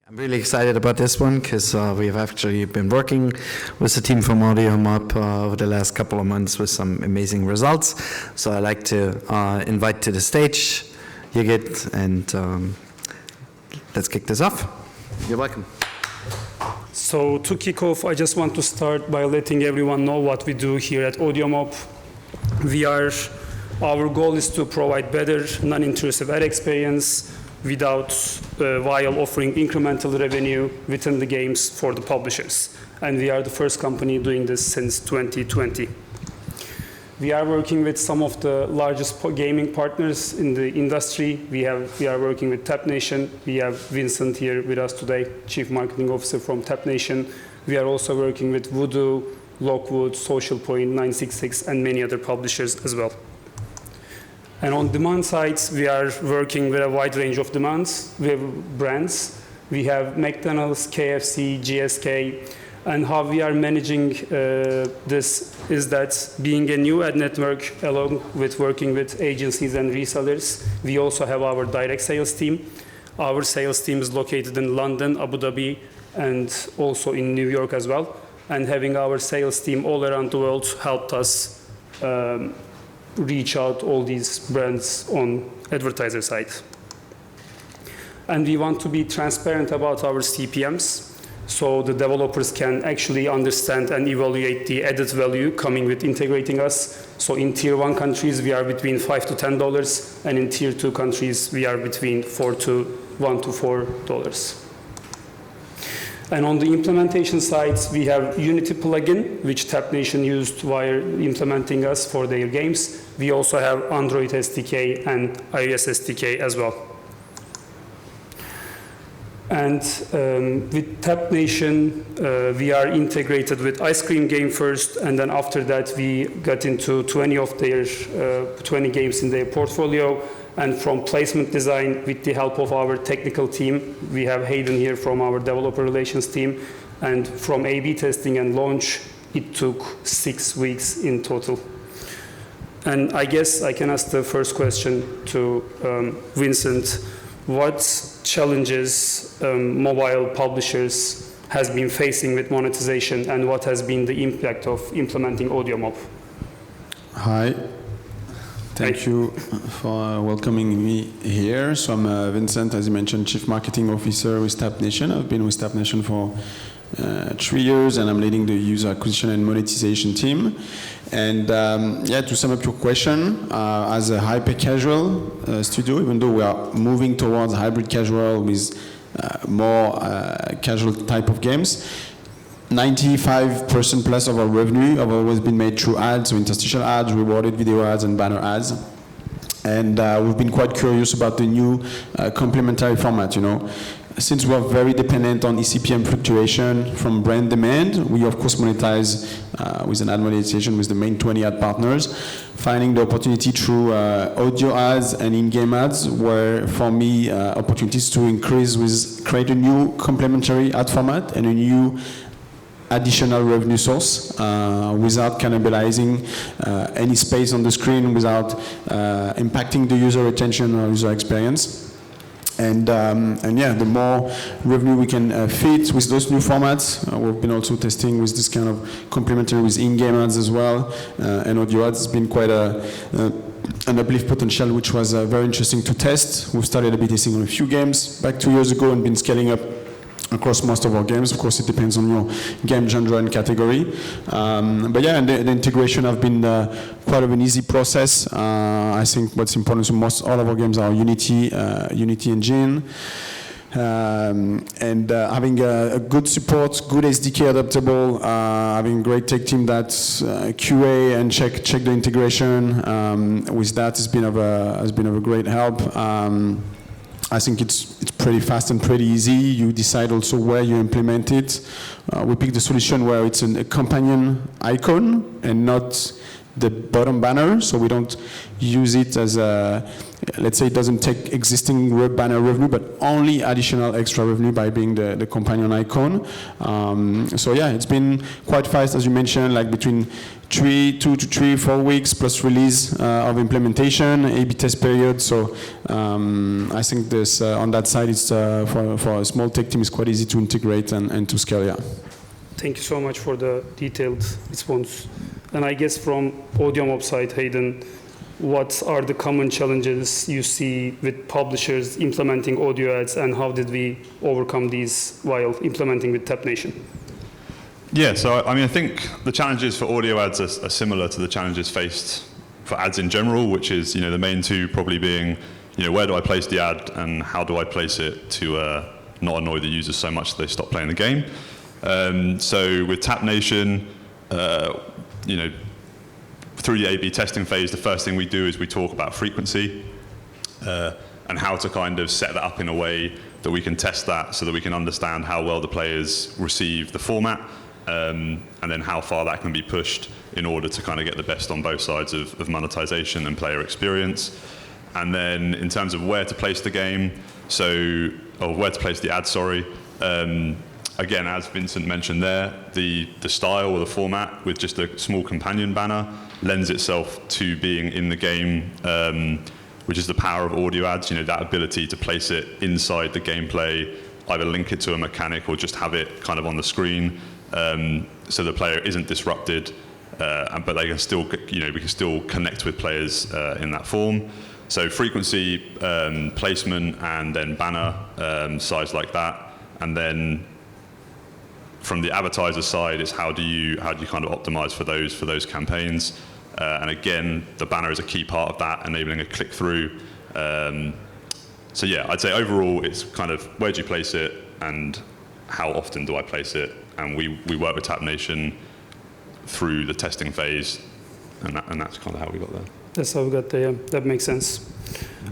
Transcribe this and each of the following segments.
I'm really excited about this one because we've actually been working with the team from AudioMob over the last couple of months with some amazing results. So I'd like to invite to the stage Yiğit, and let's kick this off. You're welcome. So to kick off, I just want to start by letting everyone know what we do here at AudioMob. Our goal is to provide better, non-intrusive ad experience while offering incremental revenue within the games for the publishers. And we are the first company doing this since 2020. We are working with some of the largest gaming partners in the industry. We are working with Tap Nation. We have Vincent here with us today, Chief Marketing Officer from Tap Nation. We are also working with Voodoo, Lockwood, Sourcepoint, 966, and many other publishers as well. And on demand sides, we are working with a wide range of demands. We have brands. We have McDonald's, KFC, GSK. And how we are managing this is that being a new ad network, along with working with agencies and resellers, we also have our direct sales team. Our sales team is located in London, Abu Dhabi, and also in New York as well. And having our sales team all around the world helped us reach out all these brands on advertiser side. And we want to be transparent about our CPMs, so the developers can actually understand and evaluate the added value coming with integrating us. So in tier 1 countries, we are between $5 to $10, and in tier 2 countries, we are between $1 to $4. And on the implementation side, we have Unity plugin, which Tap Nation used while implementing us for their games. We also have Android SDK and iOS SDK as well. And with Tap Nation, we are integrated with Ice Cream Game first, and then after that, we got into 20 games in their portfolio. And from placement design, with the help of our technical team, we have Hayden here from our developer relations team. And from A/B testing and launch, it took 6 weeks in total. And I guess I can ask the first question to Vincent. What challenges mobile publishers has been facing with monetization, and what has been the impact of implementing AudioMob? Hi. Thank you for welcoming me here. So I'm Vincent, as you mentioned, Chief Marketing Officer with Tap Nation. I've been with Tap Nation for 3 years, and I'm leading the user acquisition and monetization team. And to sum up your question, as a hyper-casual studio, even though we are moving towards hybrid casual with more casual type of games, 95% plus of our revenue have always been made through ads, so interstitial ads, rewarded video ads, and banner ads. And we've been quite curious about the new complementary format, Since we are very dependent on eCPM fluctuation from brand demand, we of course monetize with an ad monetization with the main 20 ad partners, finding the opportunity through audio ads and in-game ads, where for me, opportunities to create a new complementary ad format and a new additional revenue source without cannibalizing any space on the screen, without impacting the user retention or user experience. And the more revenue we can fit with those new formats, we've been also testing with this kind of complementary with in-game ads as well, and audio ads has been quite an uplift potential, which was very interesting to test. We've started a bit testing on a few games back 2 years ago and been scaling up across most of our games. Of course, it depends on your game genre and category. And the integration have been quite of an easy process. I think what's important to all of our games are Unity engine. Having a good support, good SDK adaptable, having a great tech team that's QA and check the integration. With that, has been of a great help. I think it's pretty fast and pretty easy. You decide also where you implement it. We picked a solution where it's a companion icon and not the bottom banner, so we don't use it as a, let's say it doesn't take existing banner revenue, but only additional extra revenue by being the companion icon. So yeah, it's been quite fast, as you mentioned, like between 2 to 3, 4 weeks plus release of implementation, A/B test period. So I think this on that side, it's for a small tech team, it's quite easy to integrate and to scale. Yeah. Thank you so much for the detailed response. And I guess from AudioMob side, Hayden, what are the common challenges you see with publishers implementing audio ads, and how did we overcome these while implementing with TapNation? Yeah, so I mean, I think the challenges for audio ads are similar to the challenges faced for ads in general, which is, the main two probably being, where do I place the ad and how do I place it to not annoy the users so much that they stop playing the game. So with TapNation, through the A/B testing phase, the first thing we do is we talk about frequency and how to kind of set that up in a way that we can test that so that we can understand how well the players receive the format, and then how far that can be pushed in order to kind of get the best on both sides of monetization and player experience. And then in terms of where to place the game, or where to place the ad, sorry, again, as Vincent mentioned there, the style or the format with just a small companion banner lends itself to being in the game, which is the power of audio ads, that ability to place it inside the gameplay, either link it to a mechanic or just have it kind of on the screen, so the player isn't disrupted, but they can still, we can still connect with players in that form. So frequency, placement, and then banner size like that, and then from the advertiser side, it's how do you kind of optimize for those campaigns, and again, the banner is a key part of that, enabling a click through. So yeah, I'd say overall, it's kind of where do you place it and how often do I place it, and we work with TapNation through the testing phase, and that's kind of how we got there. That's how we got there, yeah. That makes sense.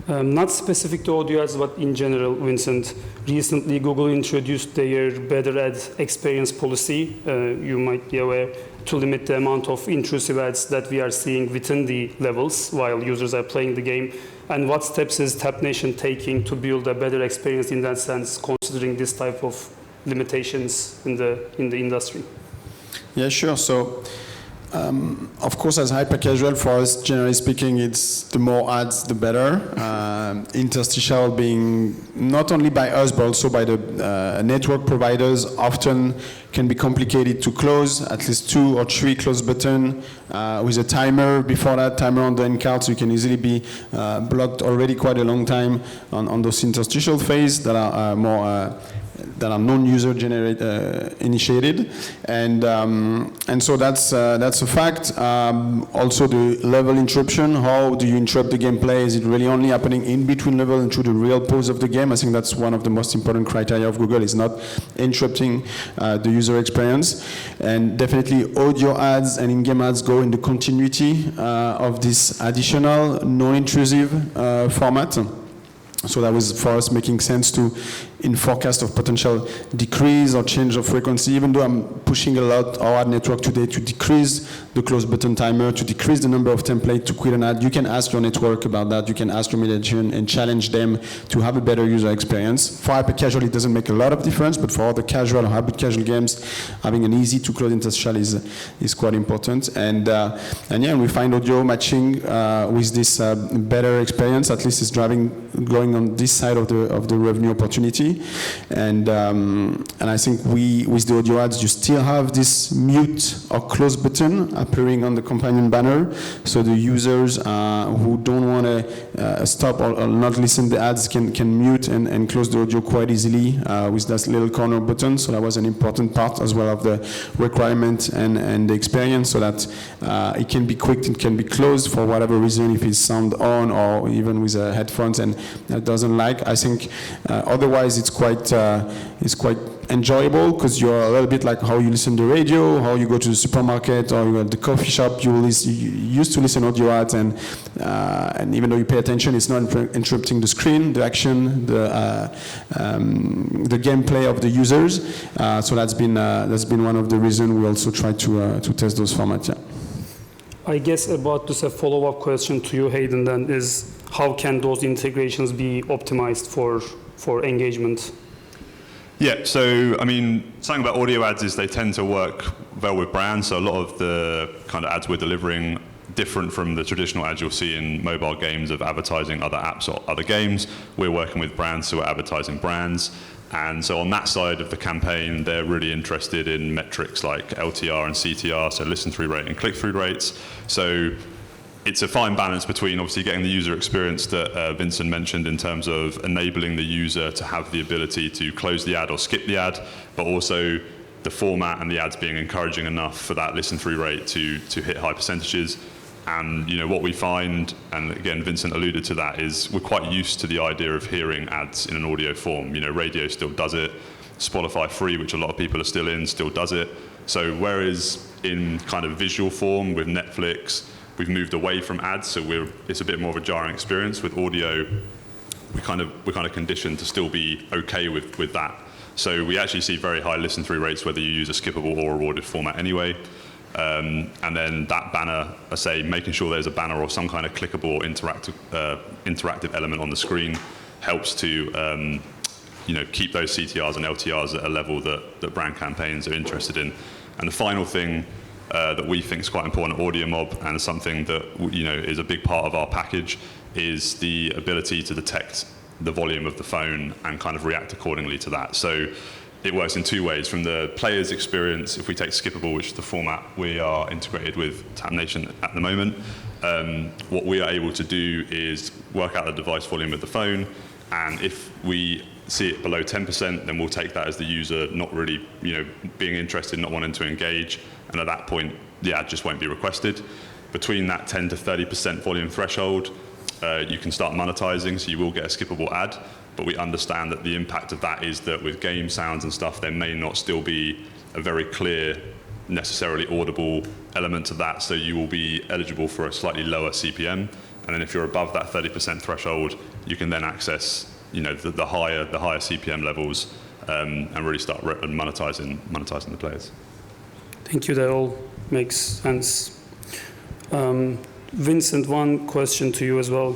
Not specific to audio ads, but in general, Vincent, recently Google introduced their better ad experience policy, you might be aware, to limit the amount of intrusive ads that we are seeing within the levels while users are playing the game. And what steps is TapNation taking to build a better experience in that sense, considering this type of limitations in the industry? Yeah, sure. So, of course, as hyper-casual, for us, generally speaking, it's the more ads, the better. Interstitial being not only by us, but also by the network providers, often can be complicated to close, at least 2 or 3 close button with a timer before that, timer on the end card, so you can easily be blocked already quite a long time on those interstitial phase that are more that are non-user initiated, and so that's a fact. Also, the level interruption. How do you interrupt the gameplay? Is it really only happening in between level and through the real pause of the game? I think that's one of the most important criteria of Google. Is not interrupting the user experience, and definitely audio ads and in-game ads go in the continuity of this additional non-intrusive format. So that was for us making sense to, in forecast of potential decrease or change of frequency, even though I'm pushing a lot our ad network today to decrease the close button timer, to decrease the number of templates to quit an ad. You can ask your network about that. You can ask your mediation and challenge them to have a better user experience. For hyper casual, it doesn't make a lot of difference, but for other casual or hybrid casual games, having an easy to close interstitial is quite important. And yeah, we find audio matching with this better experience. At least it's going on this side of the revenue opportunity, and I think with the audio ads you still have this mute or close button appearing on the companion banner, so the users who don't want to stop or not listen to the ads can mute and close the audio quite easily with that little corner button. So that was an important part as well of the requirement and the experience, so that it can be quick, it can be closed for whatever reason, if it's sound on or even with headphones and doesn't like. I think otherwise it's quite enjoyable, because you're a little bit like how you listen to radio, how you go to the supermarket or you go to the coffee shop. You used to listen audio ads, and even though you pay attention, it's not interrupting the screen, the action, the gameplay of the users. So that's been one of the reasons we also try to test those formats. Yeah. I guess about this, a follow-up question to you, Hayden, then is how can those integrations be optimized for engagement? Yeah, so I mean, something about audio ads is they tend to work well with brands. So a lot of the kind of ads we're delivering different from the traditional ads you'll see in mobile games of advertising other apps or other games. We're working with brands who are advertising brands. And so on that side of the campaign, they're really interested in metrics like LTR and CTR, so listen-through rate and click-through rates. So it's a fine balance between obviously getting the user experience that Vincent mentioned in terms of enabling the user to have the ability to close the ad or skip the ad, but also the format and the ads being encouraging enough for that listen-through rate to hit high percentages. And you know what we find, and again Vincent alluded to that, is we're quite used to the idea of hearing ads in an audio form. You know, radio still does it, Spotify free, which a lot of people are still in, still does it. So whereas in kind of visual form with Netflix, we've moved away from ads, so it's a bit more of a jarring experience. With audio, we're kind of conditioned to still be okay with that. So we actually see very high listen-through rates whether you use a skippable or rewarded format anyway. And then that banner, I say, making sure there's a banner or some kind of clickable or interactive element on the screen helps to you know, keep those CTRs and LTRs at a level that brand campaigns are interested in. And the final thing that we think is quite important at AudioMob, and something that you know is a big part of our package, is the ability to detect the volume of the phone and kind of react accordingly to that. So it works in two ways. From the player's experience, if we take skippable, which is the format we are integrated with TabNation at the moment, what we are able to do is work out the device volume of the phone, and if we see it below 10%, then we'll take that as the user not really, you know, being interested, not wanting to engage, and at that point, the ad just won't be requested. Between that 10 to 30% volume threshold, you can start monetizing, so you will get a skippable ad, but we understand that the impact of that is that with game sounds and stuff, there may not still be a very clear, necessarily audible element to that, so you will be eligible for a slightly lower CPM, and then if you're above that 30% threshold, you can then access, you know, the higher CPM levels, and really start monetizing the players. Thank you, that all makes sense. Vincent, one question to you as well.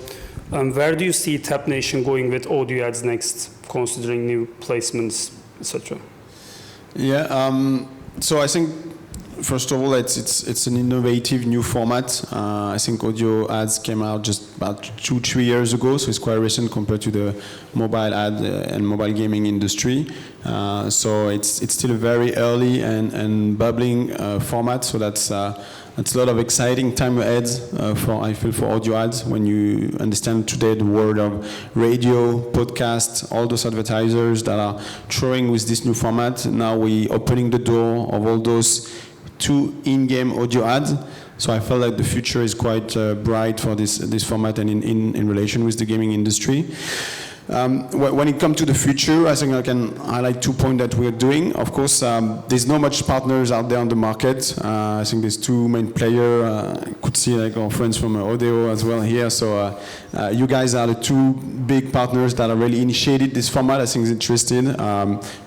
Where do you see TabNation going with audio ads next, considering new placements, etc.? Yeah, so I think, first of all, it's an innovative new format. I think audio ads came out just about 2-3 years ago, so it's quite recent compared to the mobile ad and mobile gaming industry. So it's still a very early and bubbling format. So that's a lot of exciting time ahead I feel for audio ads, when you understand today the world of radio, podcast, all those advertisers that are throwing with this new format. Now we opening the door of all those to in-game audio ads. So I felt like the future is quite bright for this format and in relation with the gaming industry. When it comes to the future, I think I can highlight 2 points that we are doing. Of course, there's not much partners out there on the market. I think there's 2 main players. I could see like our friends from Audio as well here. So you guys are the 2 big partners that have really initiated this format. I think it's interesting.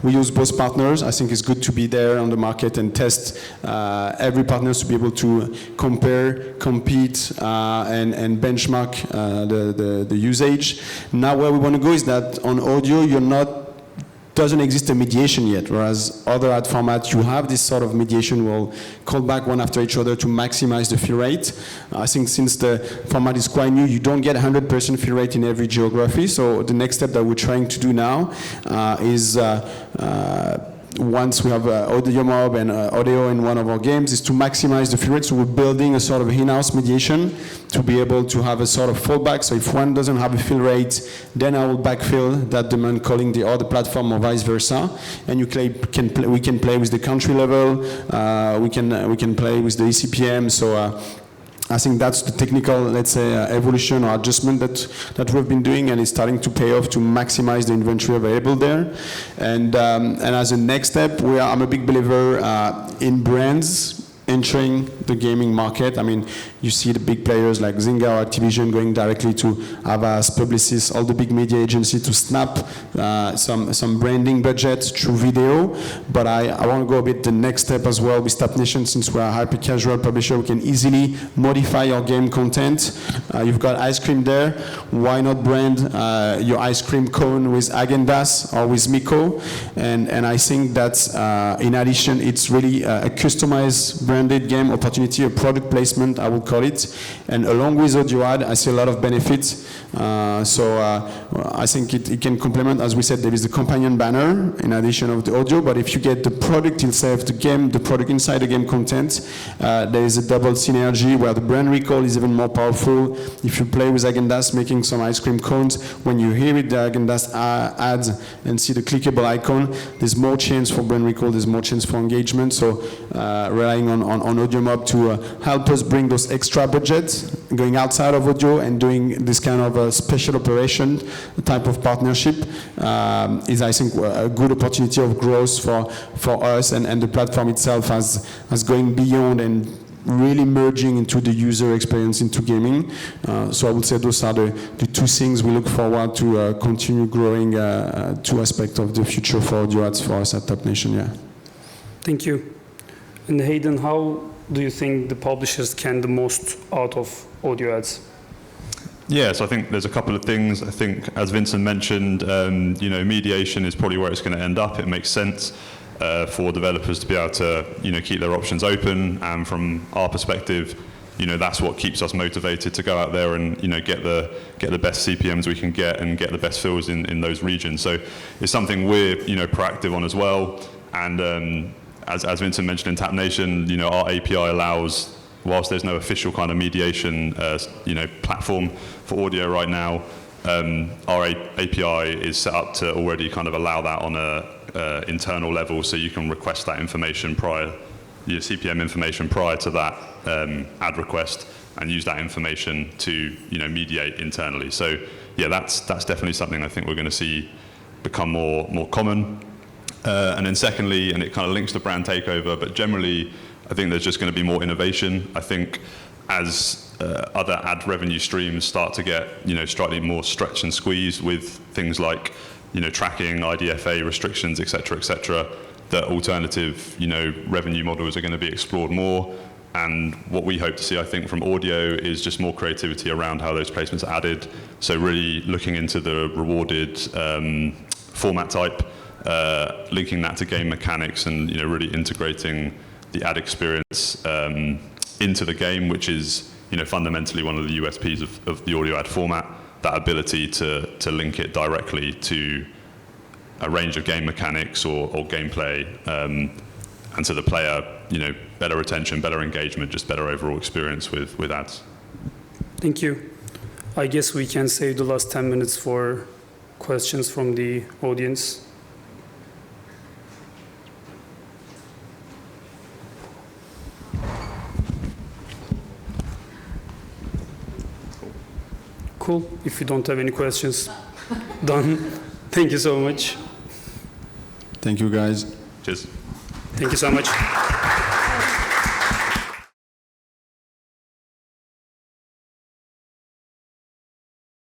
We use both partners. I think it's good to be there on the market and test every partner to be able to compare, compete, and benchmark the usage. Now where we want to go is that on audio doesn't exist a mediation yet, whereas other ad formats you have this sort of mediation will call back one after each other to maximize the fill rate. I think since the format is quite new, you don't get 100% fill rate in every geography. So the next step that we're trying to do now is once we have AudioMob and audio in one of our games, is to maximize the fill rate. So we're building a sort of in-house mediation to be able to have a sort of fallback. So if one doesn't have a fill rate, then I will backfill that demand calling the other platform or vice versa. And we can play with the country level. We can play with the eCPM. So I think that's the technical, let's say, evolution or adjustment that we've been doing, and it's starting to pay off to maximize the inventory available there. And as a next step, I'm a big believer in brands entering the gaming market. I mean, you see the big players like Zynga or Activision going directly to Havas, Publicis, all the big media agencies to snap some branding budgets through video. But I want to go a bit the next step as well with Tap Nation. Since we're a hyper-casual publisher, we can easily modify your game content. You've got ice cream there. Why not brand your ice cream cone with Häagen-Dazs or with Miko? And I think that in addition, it's really a customized branded game opportunity, a product placement, I would call it. And along with audio ad, I see a lot of benefits. I think it can complement, as we said, there is the companion banner in addition of the audio, but if you get the product itself, the game, the product inside the game content, there is a double synergy where the brand recall is even more powerful. If you play with Häagen-Dazs making some ice cream cones, when you hear it, the Häagen-Dazs ads and see the clickable icon, there's more chance for brand recall, there's more chance for engagement. So relying on AudioMob to help us bring those extra budgets, going outside of audio and doing this kind of a special operation type of partnership is, I think, a good opportunity of growth for us and the platform itself as going beyond and really merging into the user experience into gaming. So I would say those are the two things we look forward to continue growing two aspects of the future for audio ads for us at Tap Nation. Yeah. Thank you. And Hayden, how do you think the publishers can the most out of audio ads? Yeah, so I think there's a couple of things. I think, as Vincent mentioned, mediation is probably where it's going to end up. It makes sense for developers to be able to, keep their options open. And from our perspective, that's what keeps us motivated to go out there and, get the best CPMs we can get and get the best fills in those regions. So it's something we're, proactive on as well. And as Vincent mentioned in Tap Nation, our API allows, whilst there's no official kind of mediation, platform for audio right now, our API is set up to already kind of allow that on a internal level, so you can request that information prior, your CPM information prior to that ad request, and use that information to mediate internally. So yeah, that's definitely something I think we're going to see become more common. And then secondly, and it kind of links to brand takeover, but generally, I think there's just going to be more innovation. I think as other ad revenue streams start to get, slightly more stretch and squeeze with things like, tracking, IDFA restrictions, et cetera, that alternative, revenue models are going to be explored more. And what we hope to see, I think, from audio is just more creativity around how those placements are added. So really looking into the rewarded format type, linking that to game mechanics, and really integrating the ad experience into the game, which is fundamentally one of the USPs of the audio ad format. That ability to link it directly to a range of game mechanics or gameplay, and to the player, better retention, better engagement, just better overall experience with ads. Thank you. I guess we can save the last 10 minutes for questions from the audience. Cool. If you don't have any questions, done. Thank you so much. Thank you, guys. Cheers. Thank you so much.